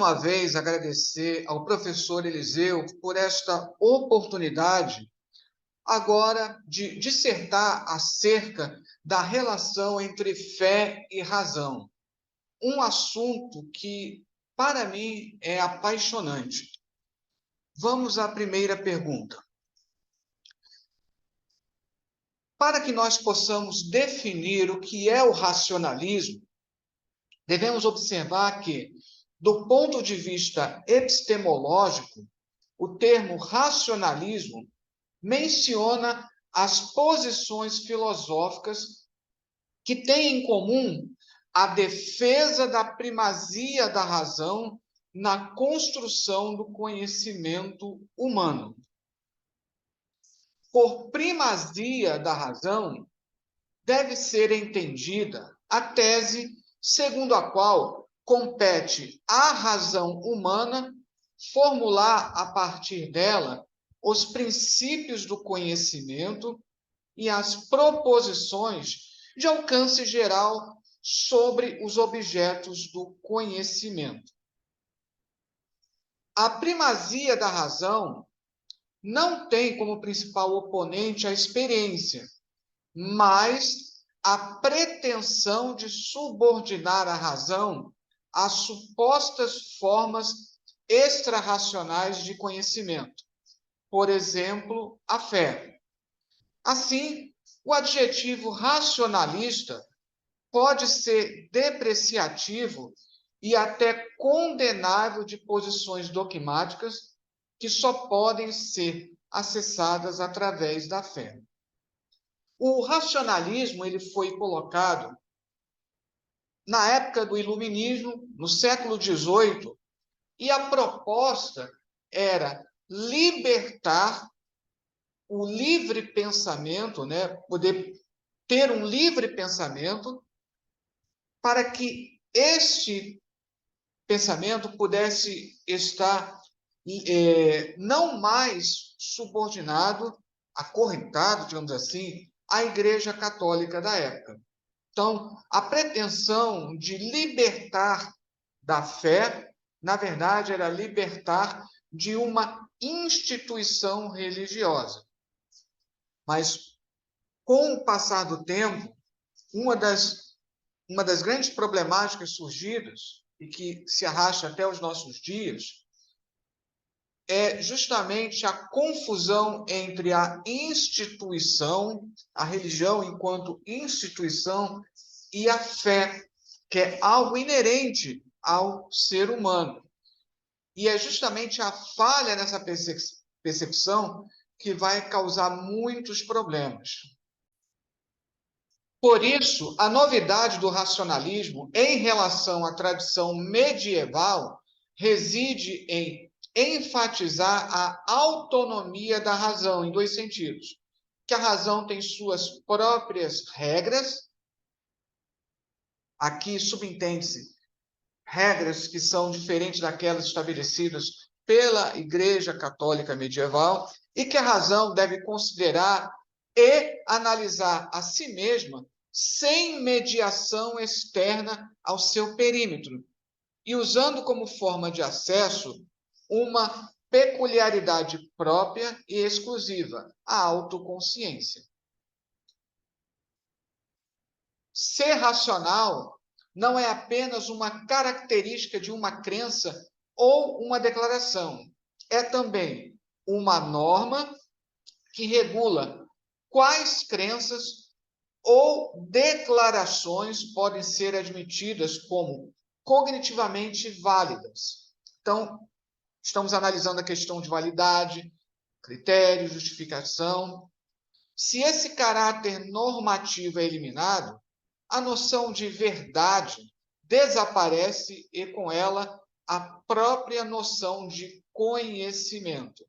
uma vez agradecer ao professor Eliseu por esta oportunidade, agora, de dissertar acerca da relação entre fé e razão. Um assunto que, para mim, é apaixonante. Vamos à primeira pergunta. Para que nós possamos definir o que é o racionalismo, devemos observar que, do ponto de vista epistemológico, o termo racionalismo menciona as posições filosóficas que têm em comum a defesa da primazia da razão na construção do conhecimento humano. Por primazia da razão, deve ser entendida a tese segundo a qual compete à razão humana formular a partir dela os princípios do conhecimento e as proposições de alcance geral sobre os objetos do conhecimento. A primazia da razão não tem como principal oponente a experiência, mas a pretensão de subordinar a razão às supostas formas extrarracionais de conhecimento, por exemplo, a fé. Assim, o adjetivo racionalista pode ser depreciativo e até condenável de posições dogmáticas que só podem ser acessadas através da fé. O racionalismo ele foi colocado na época do Iluminismo, no século XVIII, e a proposta era libertar o livre pensamento, poder ter um livre pensamento, para que este pensamento pudesse estar não mais subordinado, acorrentado, digamos assim, à Igreja Católica da época. Então, a pretensão de libertar da fé, na verdade, era libertar de uma instituição religiosa. Mas, com o passar do tempo, uma das grandes problemáticas surgidas, e que se arrasta até os nossos dias, é justamente a confusão entre a instituição, a religião enquanto instituição, e a fé, que é algo inerente ao ser humano. E é justamente a falha nessa percepção que vai causar muitos problemas. Por isso, a novidade do racionalismo em relação à tradição medieval reside em enfatizar a autonomia da razão, em dois sentidos. Que a razão tem suas próprias regras, aqui subentende-se regras que são diferentes daquelas estabelecidas pela Igreja Católica medieval, e que a razão deve considerar e analisar a si mesma sem mediação externa ao seu perímetro, e usando como forma de acesso uma peculiaridade própria e exclusiva, a autoconsciência. Ser racional não é apenas uma característica de uma crença ou uma declaração, é também uma norma que regula quais crenças ou declarações podem ser admitidas como cognitivamente válidas. Então, estamos analisando a questão de validade, critério, justificação. Se esse caráter normativo é eliminado, a noção de verdade desaparece e, com ela, a própria noção de conhecimento.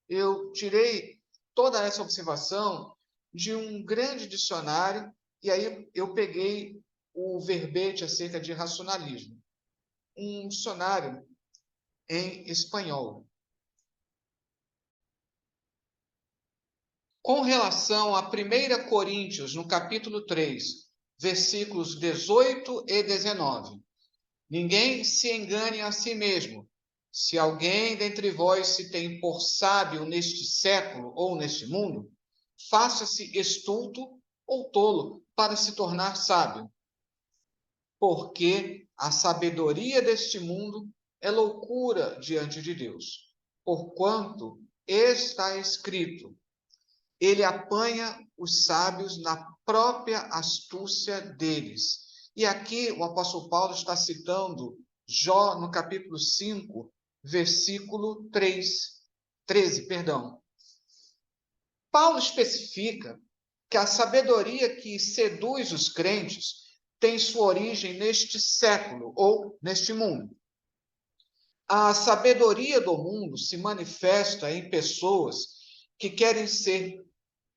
Eu tirei toda essa observação de um grande dicionário, e aí eu peguei o verbete acerca de racionalismo. Um dicionário em espanhol. Com relação a 1 Coríntios, no capítulo 3, versículos 18 e 19, Ninguém se engane a si mesmo. Se alguém dentre vós se tem por sábio neste século ou neste mundo, faça-se estulto ou tolo para se tornar sábio. Porque a sabedoria deste mundo é loucura diante de Deus. Porquanto está escrito: ele apanha os sábios na própria astúcia deles. E aqui o apóstolo Paulo está citando Jó no capítulo 5, versículo 13, perdão. Paulo especifica que a sabedoria que seduz os crentes tem sua origem neste século ou neste mundo. A sabedoria do mundo se manifesta em pessoas que querem ser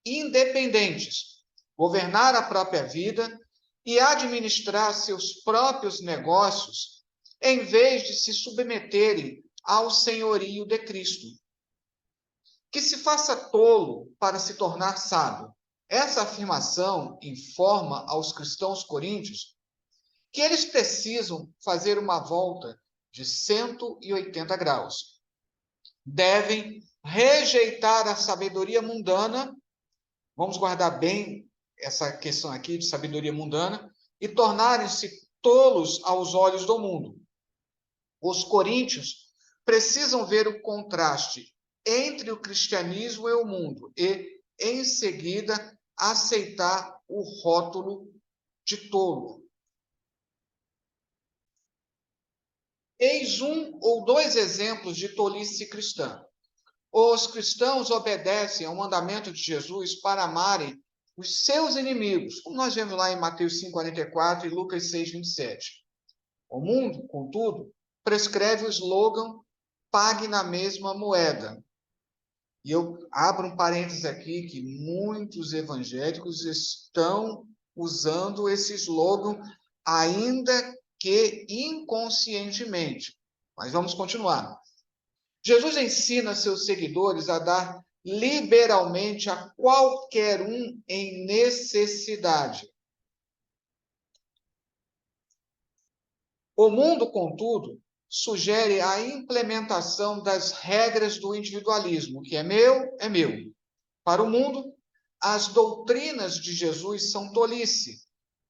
independentes, governar a própria vida e administrar seus próprios negócios, em vez de se submeterem ao senhorio de Cristo. Que se faça tolo para se tornar sábio. Essa afirmação informa aos cristãos coríntios que eles precisam fazer uma volta de 180 graus. Devem rejeitar a sabedoria mundana. Vamos guardar bem essa questão aqui de sabedoria mundana e tornarem-se tolos aos olhos do mundo. Os coríntios precisam ver o contraste entre o cristianismo e o mundo e, em seguida, aceitar o rótulo de tolo. Eis um ou dois exemplos de tolice cristã. Os cristãos obedecem ao mandamento de Jesus para amarem os seus inimigos, como nós vemos lá em Mateus 5,44 e Lucas 6,27. O mundo, contudo, prescreve o slogan pague na mesma moeda. E eu abro um parênteses aqui que muitos evangélicos estão usando esse slogan, ainda que inconscientemente. Mas vamos continuar. Jesus ensina seus seguidores a dar liberalmente a qualquer um em necessidade. O mundo, contudo, sugere a implementação das regras do individualismo, que é meu, é meu. Para o mundo, as doutrinas de Jesus são tolice,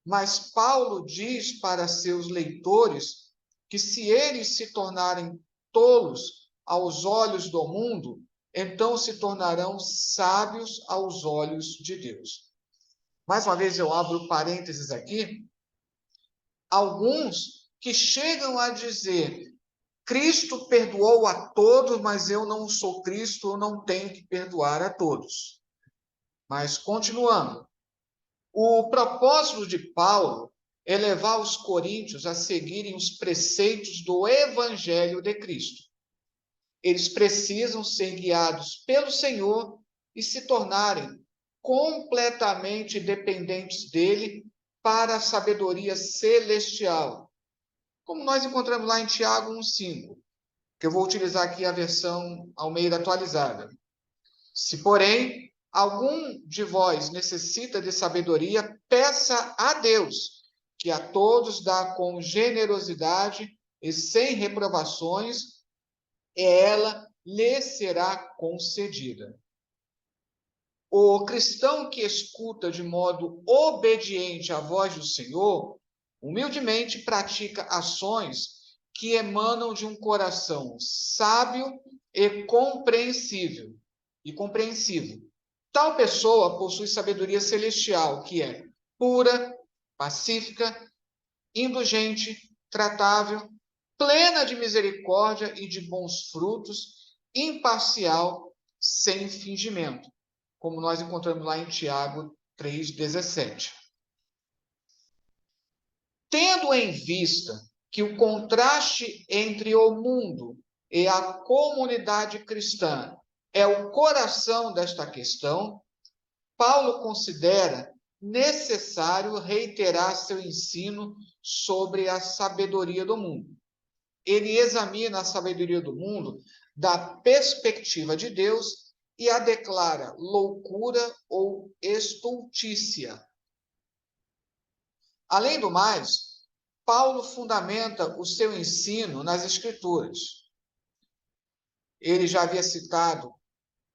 mas Paulo diz para seus leitores que se eles se tornarem tolos aos olhos do mundo, então se tornarão sábios aos olhos de Deus. Mais uma vez eu abro parênteses aqui. Alguns que chegam a dizer: Cristo perdoou a todos, mas eu não sou Cristo, eu não tenho que perdoar a todos. Mas continuando, o propósito de Paulo é levar os coríntios a seguirem os preceitos do Evangelho de Cristo. Eles precisam ser guiados pelo Senhor e se tornarem completamente dependentes dele para a sabedoria celestial, como nós encontramos lá em Tiago 1,5, que eu vou utilizar aqui a versão Almeida atualizada. Se, porém, algum de vós necessita de sabedoria, peça a Deus, que a todos dá com generosidade e sem reprovações, e ela lhe será concedida. O cristão que escuta de modo obediente a voz do Senhor, humildemente pratica ações que emanam de um coração sábio e compreensível. Tal pessoa possui sabedoria celestial, que é pura, pacífica, indulgente, tratável, plena de misericórdia e de bons frutos, imparcial, sem fingimento, como nós encontramos lá em Tiago 3,17. Tendo em vista que o contraste entre o mundo e a comunidade cristã é o coração desta questão, Paulo considera necessário reiterar seu ensino sobre a sabedoria do mundo. Ele examina a sabedoria do mundo da perspectiva de Deus e a declara loucura ou estultícia. Além do mais, Paulo fundamenta o seu ensino nas Escrituras. Ele já havia citado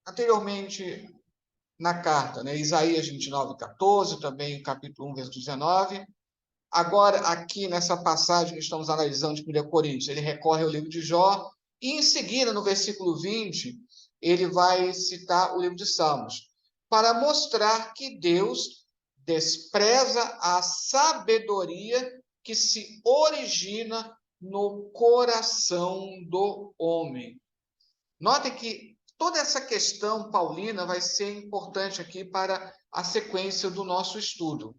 anteriormente na carta, né? Isaías 29:14, também capítulo 1, verso 19. Agora, aqui nessa passagem que estamos analisando de 1 Coríntios, ele recorre ao livro de Jó, e em seguida, no versículo 20, ele vai citar o livro de Salmos, para mostrar que Deus despreza a sabedoria que se origina no coração do homem. Notem que toda essa questão paulina vai ser importante aqui para a sequência do nosso estudo.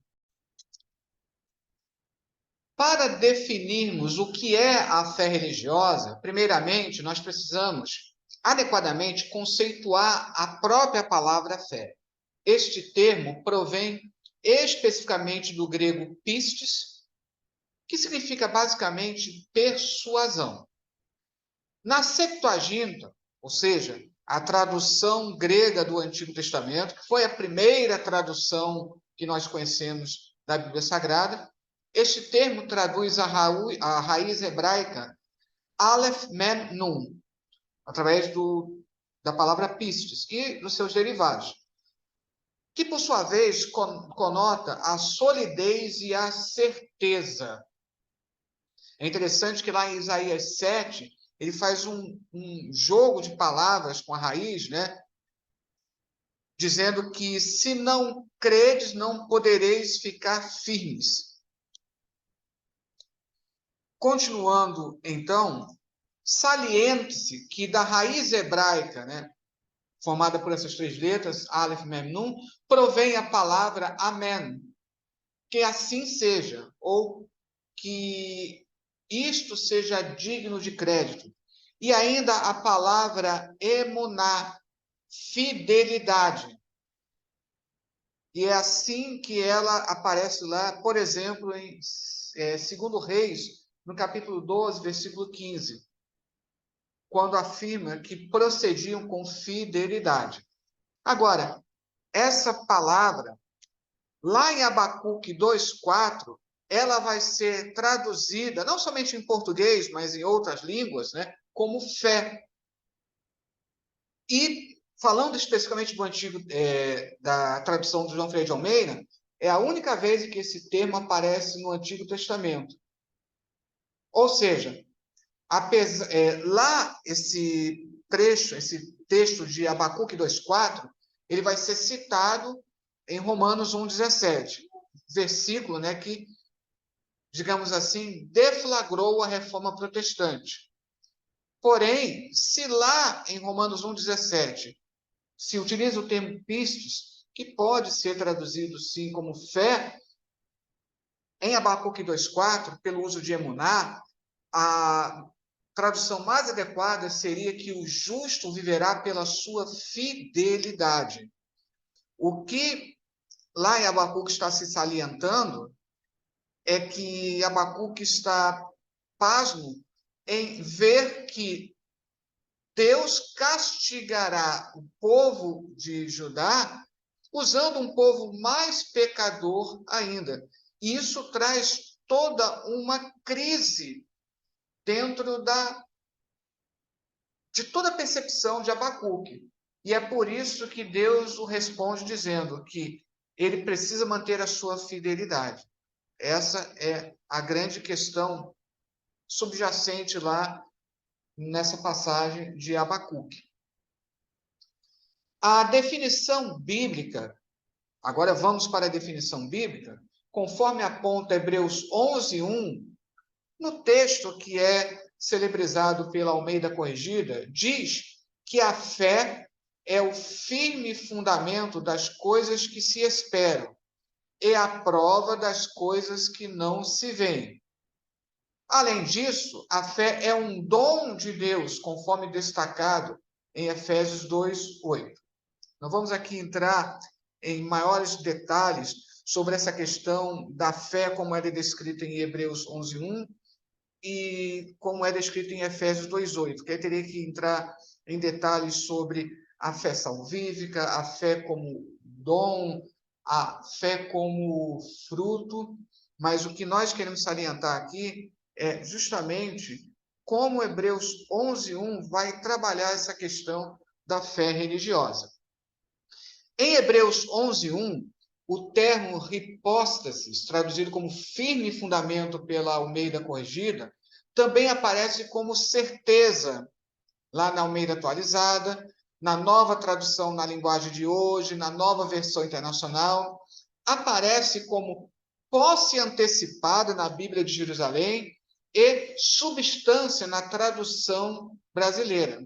Para definirmos o que é a fé religiosa, primeiramente, nós precisamos adequadamente conceituar a própria palavra fé. Este termo provém especificamente do grego pistis, que significa basicamente persuasão. Na Septuaginta, ou seja, a tradução grega do Antigo Testamento, que foi a primeira tradução que nós conhecemos da Bíblia Sagrada, este termo traduz a raiz hebraica Aleph Mem Nun, através da palavra pistis e dos seus derivados, que por sua vez conota a solidez e a certeza. É interessante que lá em Isaías 7, ele faz um jogo de palavras com a raiz, né? Dizendo que se não credes, não podereis ficar firmes. Continuando, então, saliente-se que da raiz hebraica, né, formada por essas três letras, Aleph, Mem, Nun, provém a palavra Amém, que assim seja, ou que isto seja digno de crédito. E ainda a palavra emuná, fidelidade. E é assim que ela aparece lá, por exemplo, em 2 Reis, no capítulo 12, versículo 15, quando afirma que procediam com fidelidade. Agora, essa palavra, lá em Abacuque 2:4, ela vai ser traduzida, não somente em português, mas em outras línguas, né, como fé. E, falando especificamente do antigo, da tradução do João Freire de Almeida, é a única vez em que esse termo aparece no Antigo Testamento. Ou seja, lá esse trecho, esse texto de Abacuque 2:4, ele vai ser citado em Romanos 1:17, versículo, né, que, digamos assim, deflagrou a reforma protestante. Porém, se lá em Romanos 1:17 se utiliza o termo pistis, que pode ser traduzido sim como fé, em Abacuque 2:4, pelo uso de emuná, a tradução mais adequada seria que o justo viverá pela sua fidelidade. O que lá em Abacuque está se salientando é que Abacuque está pasmo em ver que Deus castigará o povo de Judá usando um povo mais pecador ainda. E isso traz toda uma crise dentro de toda a percepção de Abacuque. E é por isso que Deus o responde dizendo que ele precisa manter a sua fidelidade. Essa é a grande questão subjacente lá nessa passagem de Abacuque. A definição bíblica, agora vamos para a definição bíblica, conforme aponta Hebreus 11:1, no texto que é celebrizado pela Almeida Corrigida, diz que a fé é o firme fundamento das coisas que se esperam e a prova das coisas que não se veem. Além disso, a fé é um dom de Deus, conforme destacado em Efésios 2:8. Não vamos aqui entrar em maiores detalhes sobre essa questão da fé, como é descrita em Hebreus 11:1 e como é descrito em Efésios 2:8, que aí teria que entrar em detalhes sobre a fé salvífica, a fé como dom, a fé como fruto, mas o que nós queremos salientar aqui é justamente como Hebreus 11:1 vai trabalhar essa questão da fé religiosa. Em Hebreus 11:1, o termo hipóstasis, traduzido como firme fundamento pela Almeida Corrigida, também aparece como certeza lá na Almeida Atualizada, na nova tradução na linguagem de hoje, na nova versão internacional, aparece como posse antecipada na Bíblia de Jerusalém e substância na tradução brasileira.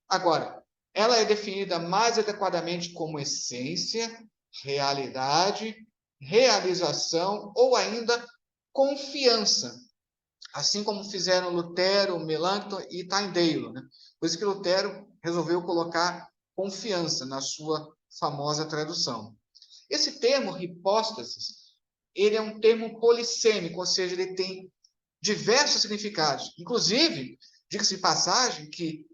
Agora, ela é definida mais adequadamente como essência, realidade, realização ou ainda confiança, assim como fizeram Lutero, Melanchthon e Tyndale, né? Por isso que Lutero resolveu colocar confiança na sua famosa tradução. Esse termo, hipóstasis, ele é um termo polissêmico, ou seja, ele tem diversos significados. Inclusive, diga-se de passagem que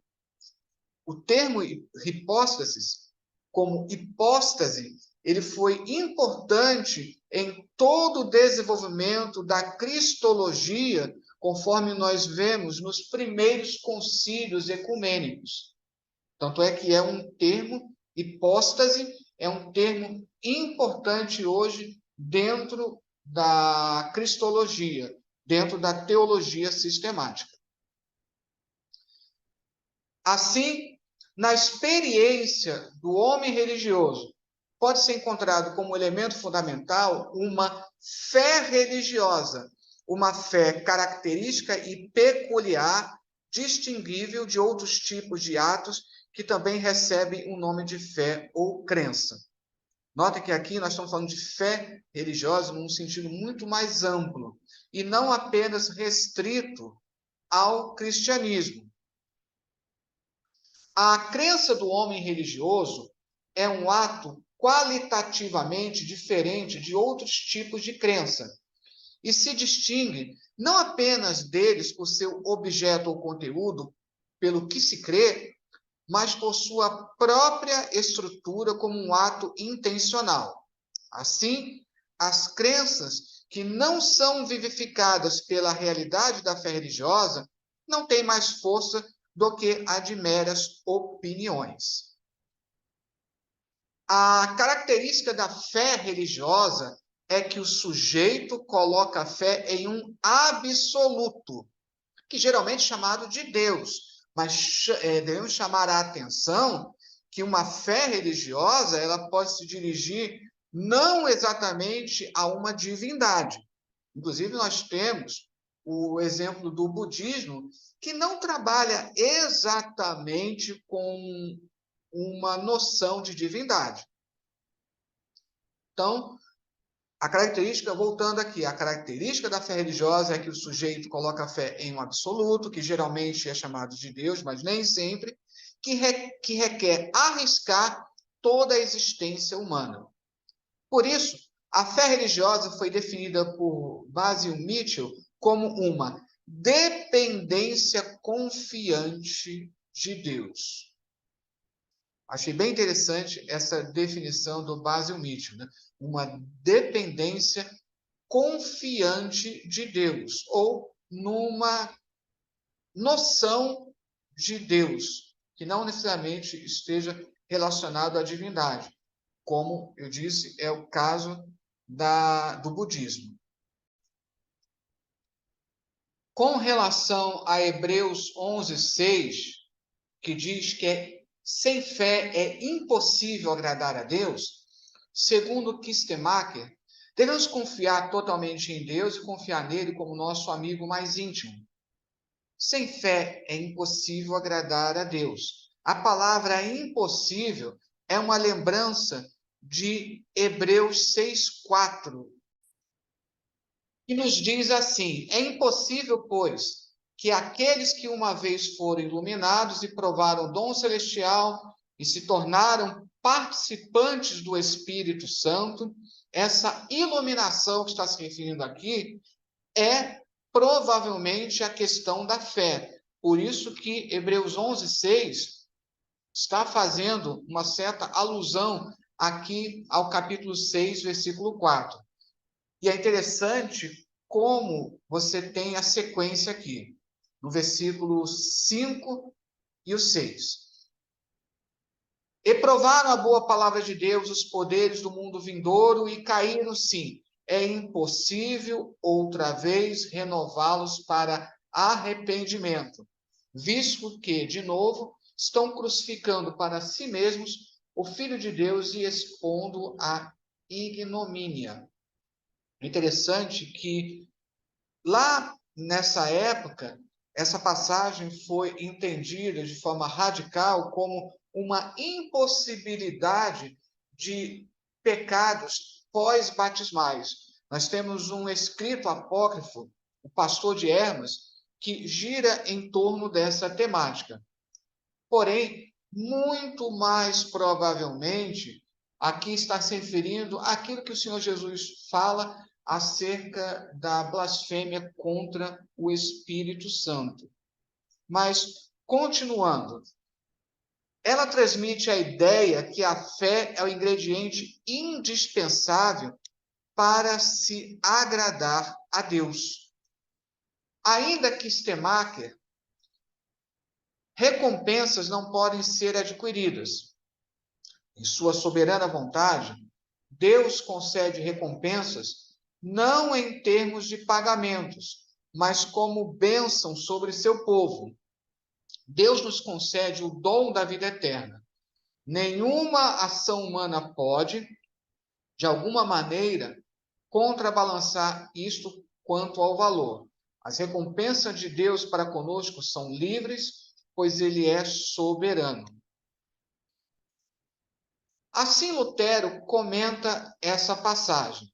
o termo hipóstasis, como hipóstase, ele foi importante em todo o desenvolvimento da cristologia, conforme nós vemos nos primeiros concílios ecumênicos. Tanto é que é um termo, hipóstase, é um termo importante hoje dentro da cristologia, dentro da teologia sistemática. Assim, na experiência do homem religioso, pode ser encontrado como elemento fundamental uma fé religiosa, uma fé característica e peculiar, distinguível de outros tipos de atos que também recebem o nome de fé ou crença. Note que aqui nós estamos falando de fé religiosa num sentido muito mais amplo e não apenas restrito ao cristianismo. A crença do homem religioso é um ato qualitativamente diferente de outros tipos de crença e se distingue não apenas deles por seu objeto ou conteúdo, pelo que se crê, mas por sua própria estrutura como um ato intencional. Assim, as crenças que não são vivificadas pela realidade da fé religiosa não têm mais força do que a de meras opiniões. A característica da fé religiosa é que o sujeito coloca a fé em um absoluto, que geralmente é chamado de Deus, mas devemos chamar a atenção que uma fé religiosa ela pode se dirigir não exatamente a uma divindade. Inclusive, nós temos o exemplo do budismo, que não trabalha exatamente com uma noção de divindade. Então, a característica, voltando aqui, a característica da fé religiosa é que o sujeito coloca a fé em um absoluto, que geralmente é chamado de Deus, mas nem sempre, que requer arriscar toda a existência humana. Por isso, a fé religiosa foi definida por Basil Mitchell como uma dependência confiante de Deus. Achei bem interessante essa definição do Basil Mitchell, né? Uma dependência confiante de Deus, ou numa noção de Deus, que não necessariamente esteja relacionado à divindade, como eu disse, é o caso do budismo. Com relação a Hebreus 11:6, que diz que sem fé é impossível agradar a Deus, segundo Kistemacher, devemos confiar totalmente em Deus e confiar nele como nosso amigo mais íntimo. Sem fé é impossível agradar a Deus. A palavra impossível é uma lembrança de Hebreus 6:4, que nos diz assim: é impossível, pois, que aqueles que uma vez foram iluminados e provaram o dom celestial e se tornaram participantes do Espírito Santo, essa iluminação que está se referindo aqui é provavelmente a questão da fé. Por isso que Hebreus 11:6 está fazendo uma certa alusão aqui ao capítulo 6, versículo 4. E é interessante como você tem a sequência aqui, no versículo 5 e o 6. E provaram a boa palavra de Deus, os poderes do mundo vindouro, e caíram, sim. É impossível outra vez renová-los para arrependimento, visto que, de novo, estão crucificando para si mesmos o Filho de Deus e expondo a ignomínia. Interessante que lá nessa época, essa passagem foi entendida de forma radical como uma impossibilidade de pecados pós-batismais. Nós temos um escrito apócrifo, o Pastor de Hermas, que gira em torno dessa temática. Porém, muito mais provavelmente, aqui está se referindo àquilo que o Senhor Jesus fala acerca da blasfêmia contra o Espírito Santo. Mas, continuando, ela transmite a ideia que a fé é o ingrediente indispensável para se agradar a Deus. Ainda que Stemacher, recompensas não podem ser adquiridas. Em sua soberana vontade, Deus concede recompensas não em termos de pagamentos, mas como bênção sobre seu povo. Deus nos concede o dom da vida eterna. Nenhuma ação humana pode, de alguma maneira, contrabalançar isto quanto ao valor. As recompensas de Deus para conosco são livres, pois Ele é soberano. Assim, Lutero comenta essa passagem.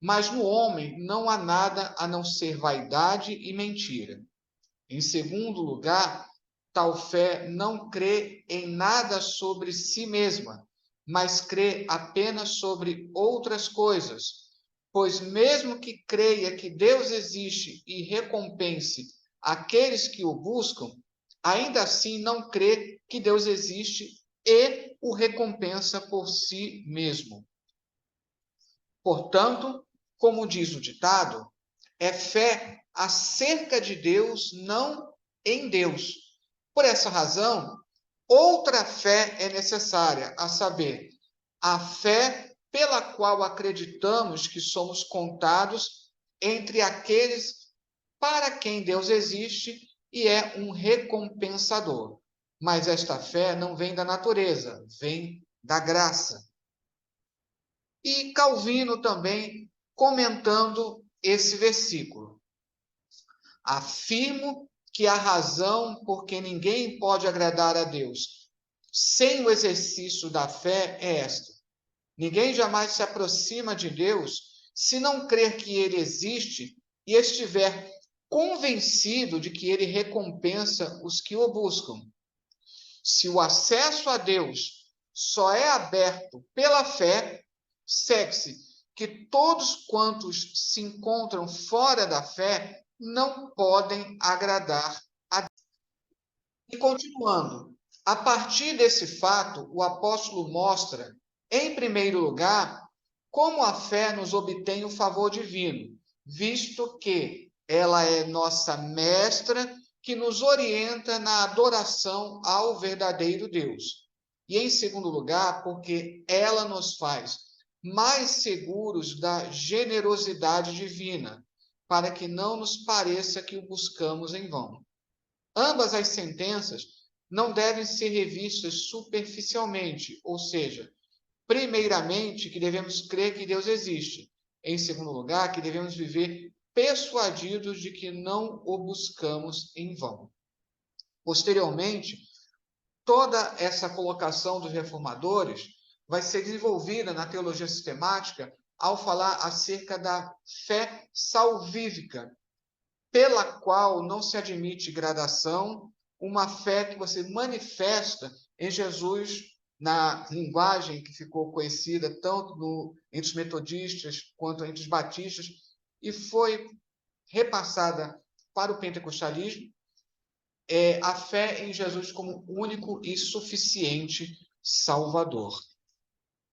Mas no homem não há nada a não ser vaidade e mentira. Em segundo lugar, tal fé não crê em nada sobre si mesma, mas crê apenas sobre outras coisas. Pois mesmo que creia que Deus existe e recompense aqueles que o buscam, ainda assim não crê que Deus existe e o recompensa por si mesmo. Portanto, como diz o ditado, é fé acerca de Deus, não em Deus. Por essa razão, outra fé é necessária, a saber, a fé pela qual acreditamos que somos contados entre aqueles para quem Deus existe e é um recompensador. Mas esta fé não vem da natureza, vem da graça. E Calvino também comentando esse versículo. Afirmo que a razão por que ninguém pode agradar a Deus sem o exercício da fé é esta: ninguém jamais se aproxima de Deus se não crer que ele existe e estiver convencido de que ele recompensa os que o buscam. Se o acesso a Deus só é aberto pela fé, segue-se que todos quantos se encontram fora da fé não podem agradar a Deus. E continuando, a partir desse fato, o apóstolo mostra, em primeiro lugar, como a fé nos obtém o favor divino, visto que ela é nossa mestra que nos orienta na adoração ao verdadeiro Deus. E em segundo lugar, porque ela nos faz mais seguros da generosidade divina, para que não nos pareça que o buscamos em vão. Ambas as sentenças não devem ser revistas superficialmente, ou seja, primeiramente, que devemos crer que Deus existe. Em segundo lugar, que devemos viver persuadidos de que não o buscamos em vão. Posteriormente, toda essa colocação dos reformadores vai ser desenvolvida na teologia sistemática ao falar acerca da fé salvífica, pela qual não se admite gradação, uma fé que você manifesta em Jesus na linguagem que ficou conhecida tanto entre os metodistas quanto entre os batistas e foi repassada para o pentecostalismo, a fé em Jesus como único e suficiente Salvador.